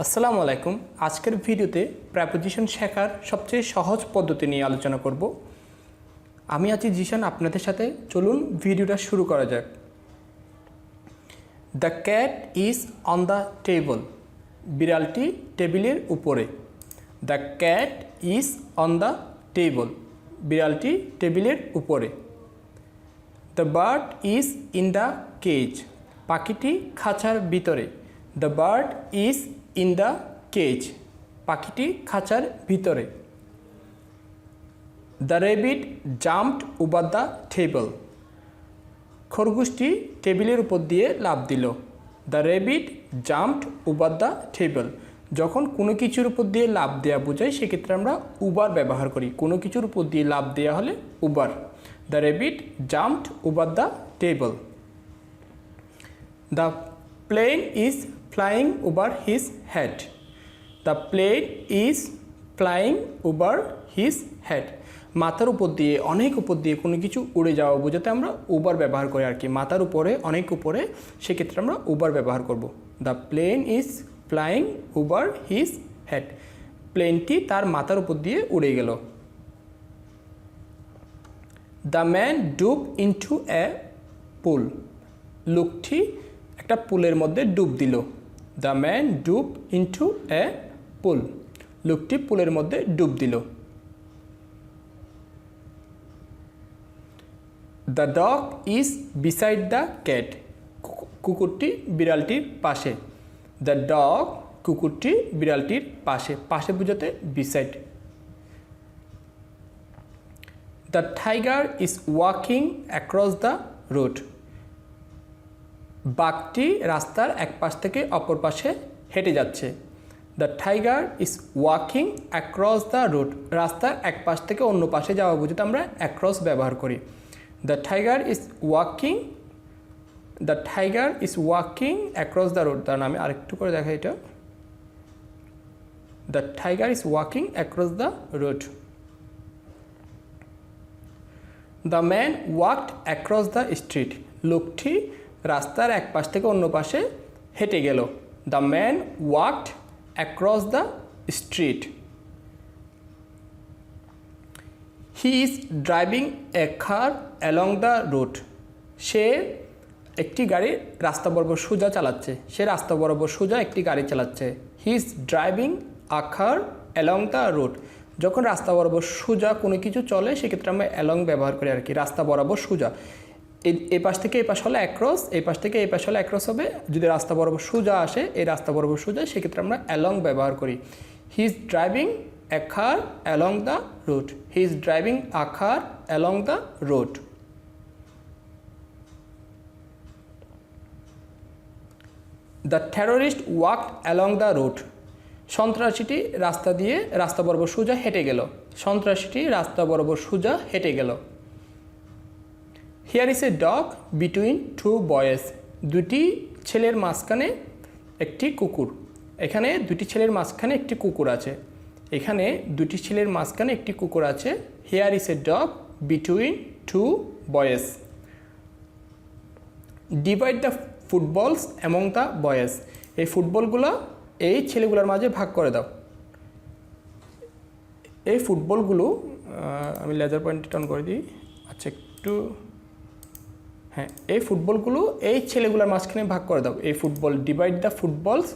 আসসালামু আলাইকুম। আজকের ভিডিওতে প্রেপোজিশন শেখার সবচেয়ে সহজ পদ্ধতি নিয়ে আলোচনা করব। আমি আছি জিসান আপনাদের সাথে। চলুন ভিডিওটা শুরু করা যাক। The cat is on the table. বিড়ালটি টেবিলের উপরে। The cat is on the table. বিড়ালটি টেবিলের উপরে। The bird is in the cage. পাখিটি খাঁচার ভিতরে। The bird is in the cage. পাখিটি খাঁচার ভিতরে। The rabbit jumped over the table. খরগোশটি টেবিলের উপর দিয়ে লাফ দিল। The rabbit jumped over the table. যখন কোনো কিছুর উপর দিয়ে লাফ দেওয়া বোঝায় সেক্ষেত্রে আমরা ওভার ব্যবহার করি। কোনো কিছুর উপর দিয়ে লাফ দেওয়া হলে over. The rabbit jumped over the table. The plane is flying over his head. The plane is flying over his head. মাথার উপর দিয়ে, অনেক উপর দিয়ে কোনো কিছু উড়ে যাওয়া বোঝাতে আমরা ওভার ব্যবহার করি আর কি। মাথার উপরে, অনেক উপরে, সেক্ষেত্রে আমরা ওভার ব্যবহার করব। The plane is flying over his head. প্লেনটি তার মাথার উপর দিয়ে উড়ে গেল। The man dove into a pool. লোকটি একটা পুলের মধ্যে ডুব দিল। The man dove into a pool. লোকটি পুলের মধ্যে ডুব দিল। The dog is beside the cat. কুকুরটি বিড়ালটির পাশে। দ্য ডগ, কুকুরটি বিড়ালটির পাশে। পাশে বোঝাতে beside. The tiger is walking across the road. বাঘটি রাস্তার এক পাশ থেকে অপর পাশে হেঁটে যাচ্ছে। The tiger is walking across the road. রাস্তার এক পাশ থেকে অন্য পাশে যাওয়া বুঝতে আমরা অ্যাক্রস ব্যবহার করি। The tiger is walking, the tiger is walking across the road. তার নামে আরেকটু করে দেখা এটা। The tiger is walking across the road. The man walked across the street. লোকটি রাস্তার এক পাশ থেকে অন্য পাশে হেঁটে গেল। The man walked across the street. He is driving a car along the road. সে একটি গাড়ি রাস্তা বরাবর সোজা চালাচ্ছে। সে রাস্তা বরাবর সোজা একটি গাড়ি চালাচ্ছে। হি is driving a car along the road. যখন রাস্তা বরাবর সোজা কোনো কিছু চলে সেক্ষেত্রে আমরা অ্যালং ব্যবহার করি আর কি। রাস্তা বরাবর সোজা, এই পাশ থেকে এই পাশ হলে অ্যাক্রস, এই পাশ থেকে এই পাশ হলে অ্যাক্রস হবে। যদি রাস্তা বরাবর সোজা আসে, এই রাস্তা বরাবর সোজা, সেক্ষেত্রে আমরা অ্যালং ব্যবহার করি। He is driving a car along the road. He is driving a car along the road. The terrorist walked along the road. সন্ত্রাসীটি রাস্তা বরাবর সোজা হেঁটে গেল। সন্ত্রাসীটি রাস্তা বরাবর সোজা হেঁটে গেল। Here is a dog between two boys. দুটি ছেলের মাঝখানে একটি কুকুর। এখানে দুটি ছেলের মাঝখানে একটি কুকুর আছে। এখানে দুটি ছেলের মাঝখানে একটি কুকুর আছে। Here is a dog between two boys. Divide the footballs among the boys. এই ফুটবলগুলো এই ছেলেগুলোর মাঝে ভাগ করে দাও। এই ফুটবলগুলো আমি লেজার পয়েন্ট টার্ন করে দিই। আচ্ছা, একটু, হ্যাঁ, এই ফুটবলগুলো এই ছেলেগুলোর মাঝখানে ভাগ করে দাও। এই football, divide the footballs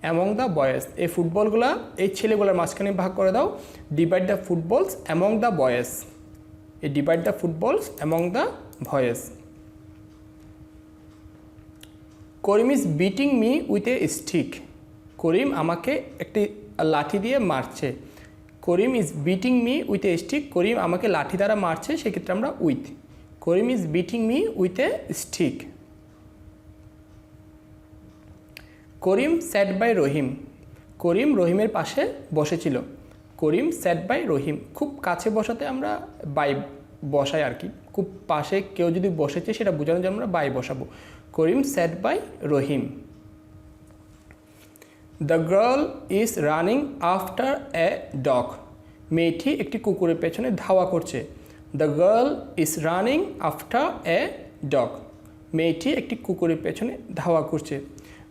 among the boys. এই ফুটবলগুলো এই ছেলেগুলোর মাঝখানে ভাগ করে দাও। Divide the footballs among the boys. এই divide the footballs among the boys. Karim is beating me with a stick. Karim আমাকে একটি লাঠি দিয়ে মারছে। Karim is beating me with a stick. Karim আমাকে লাঠি দ্বারা মারছে, সেক্ষেত্রে আমরা with. Karim is beating me with a stick. Karim sat by রহিম। করিম রহিমের পাশে বসেছিল। করিম স্যাট বাই রহিম। খুব কাছে বসাতে আমরা বাই বসাই আর কি। খুব পাশে কেউ যদি বসেছে সেটা বোঝানোর জন্য আমরা বাই বসাবো। Karim sat by Rahim. The girl is running after a dog. মেয়েটি একটি কুকুরের পেছনে ধাওয়া করছে। The girl is running after a dog. মেয়েটি একটি কুকুরের পেছনে ধাওয়া করছে।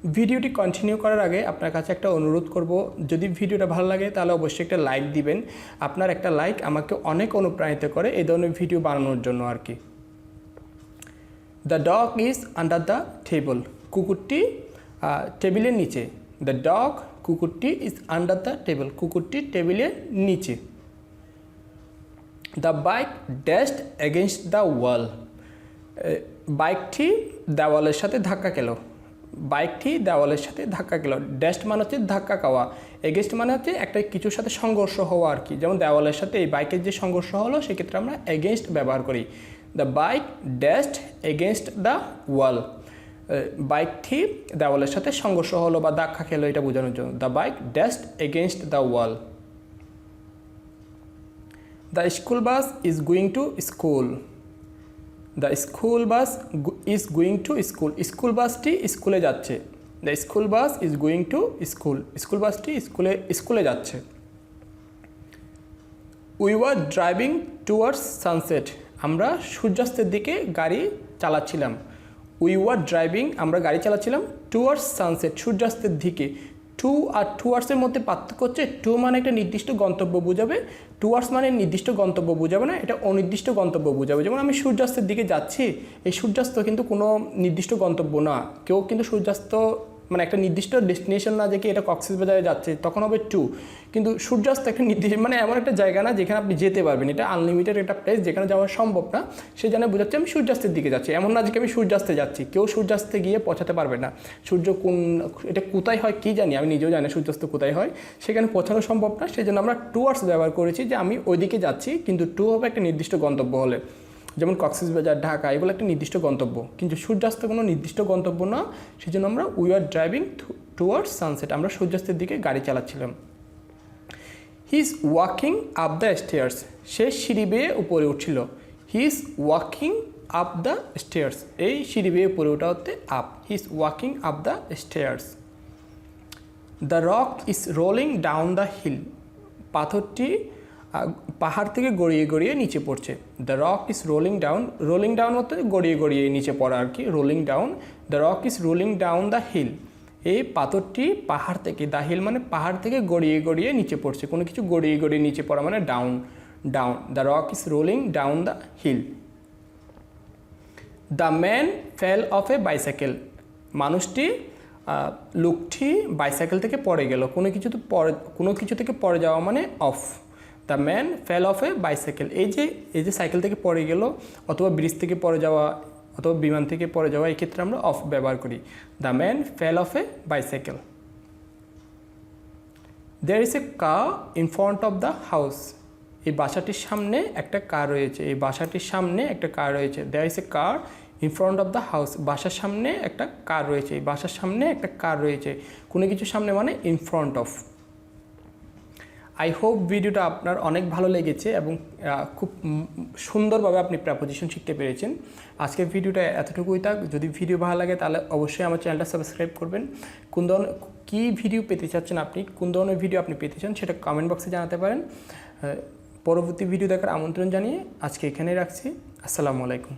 ভিডিওটি কন্টিনিউ করার আগে আপনার কাছে একটা অনুরোধ করব, যদি ভিডিওটা ভালো লাগে তাহলে অবশ্যই একটা লাইক দিবেন। আপনার একটা লাইক আমাকে অনেক অনুপ্রাণিত করে এই ধরনের ভিডিও বানানোর জন্য আর কি। The dog is under the table, কুকুরটি টেবিলের নিচে। দ্য ডগ, কুকুরটি ইজ আন্ডার দ্য টেবল, কুকুরটি টেবিলের নিচে। The bike dashed against the wall, বাইকটি দেওয়ালের সাথে ধাক্কা খেল। বাইকটি দেওয়ালের সাথে ধাক্কা খেল। ড্যাশড মানে হচ্ছে ধাক্কা খাওয়া, এগেনস্ট মানে হচ্ছে একটা কিছুর সাথে সংঘর্ষ হওয়া আর কি। যেমন দেওয়ালের সাথে এই বাইকের যে সংঘর্ষ হলো সেক্ষেত্রে আমরা এগেনস্ট ব্যবহার করি। The bike dashed against the wall, বাইকটি দেওয়ালের সাথে সংঘর্ষ হলো বা ধাক্কা খেলো এটা বোঝানোর জন্য। The bike dashed against the wall. The school bus is going to school, the school bus is going to school, school বাসটি স্কুলে যাচ্ছে। The school bus is going to school, school বাসটি স্কুলে যাচ্ছে। We were driving towards sunset, আমরা সূর্যাস্তের দিকে গাড়ি চালাচ্ছিলাম। উই ওয়ার ড্রাইভিং, আমরা গাড়ি চালাচ্ছিলাম টুয়ার্ডস সানসেট, সূর্যাস্তের দিকে। টু আর টুয়ার্ডসের মধ্যে পার্থক্য হচ্ছে, টু মানে একটা নির্দিষ্ট গন্তব্য বোঝাবে, টুয়ার্ডস মানে নির্দিষ্ট গন্তব্য বোঝাবে না, এটা অনির্দিষ্ট গন্তব্য বোঝাবে। যেমন আমি সূর্যাস্তের দিকে যাচ্ছি, এই সূর্যাস্ত কিন্তু কোনো নির্দিষ্ট গন্তব্য না। কেউ কিন্তু সূর্যাস্ত মানে একটা নির্দিষ্ট ডেস্টিনেশন না, যে কি এটা কক্সবাজারে যাচ্ছে তখন হবে টু। কিন্তু সূর্যাস্ত একটা নির্দিষ্ট মানে এমন একটা জায়গা না যেখানে আপনি যেতে পারবেন, এটা আনলিমিটেড একটা প্লেস যেখানে যাওয়া সম্ভব না, সেই জন্য বোঝাচ্ছে আমি সূর্যাস্তের দিকে যাচ্ছি। এমন না যে আমি সূর্যাস্তে যাচ্ছি, কেউ সূর্যাস্তে গিয়ে পৌঁছাতে পারবে না। সূর্য কোন এটা কোথায় হয় কী জানি, আমি নিজেও জানি সূর্যাস্ত কোথায় হয়, সেখানে পৌঁছানো সম্ভব না। সেই জন্য আমরা টুয়ার্ডস ব্যবহার করেছি, যে আমি ওইদিকে যাচ্ছি, কিন্তু টু হবে একটা নির্দিষ্ট গন্তব্য হলে, যেমন কক্সবাজার, ঢাকা, এগুলো একটা নির্দিষ্ট গন্তব্য, কিন্তু সূর্যাস্ত কোনো নির্দিষ্ট গন্তব্য না। সেই জন্য আমরা we are driving towards sunset, আমরা সূর্যাস্তের দিকে গাড়ি চালাচ্ছিলাম। He is walking up the stairs, সে সিঁড়ি বেয়ে উপরে উঠছিল। He is walking up the stairs, এই সিঁড়ি বেয়ে উপরে ওঠা হতে up, he is walking up the stairs. The rock is rolling down the hill, পাথরটি পাহাড় থেকে গড়িয়ে গড়িয়ে নিচে পড়ছে। The rock is rolling down, rolling down হতে গড়িয়ে গড়িয়ে নিচে পড়া আর কি, rolling down. The rock is rolling down the hill, এই পাথরটি পাহাড় থেকে, দ্য হিল মানে পাহাড় থেকে গড়িয়ে গড়িয়ে নিচে পড়ছে, কোনো কিছু গড়িয়ে গড়িয়ে নিচে পড়া মানে down down. The rock is rolling down the hill. The man fell off a bicycle, মানুষটি লোকটি বাইসাইকেল থেকে পড়ে গেল, কোনো কিছু থেকে পড়ে যাওয়া মানে of. The man fell off a bicycle, এই যে সাইকেল থেকে পড়ে গেল, অথবা ব্রিজ থেকে পড়ে যাওয়া, অথবা বিমান থেকে পড়ে যাওয়া, এই ক্ষেত্রে আমরা অফ ব্যবহার করি। The man fell off a bicycle. There is a car in front of the house, এই বাসাটির সামনে একটা কার রয়েছে, এই বাসাটির সামনে একটা কার রয়েছে। There is a car in front of the house, বাসার সামনে একটা কার রয়েছে, এই বাসার সামনে একটা কার রয়েছে, কোনো কিছু সামনে মানে in front of. I hope ভিডিওটা আপনার অনেক ভালো লেগেছে এবং খুব সুন্দরভাবে আপনি প্রেপোজিশন শিখতে পেরেছেন। আজকের ভিডিওটা এতটুকুই থাক। যদি ভিডিও ভালো লাগে তাহলে অবশ্যই আমার চ্যানেলটা সাবস্ক্রাইব করবেন। কোন ধরনের কী ভিডিও পেতে চাচ্ছেন আপনি, কোন ধরনের ভিডিও আপনি পেতে চান সেটা কমেন্ট বক্সে জানাতে পারেন। পরবর্তী ভিডিও দেখার আমন্ত্রণ জানিয়ে আজকে এখানেই রাখছি। আসসালামু আলাইকুম।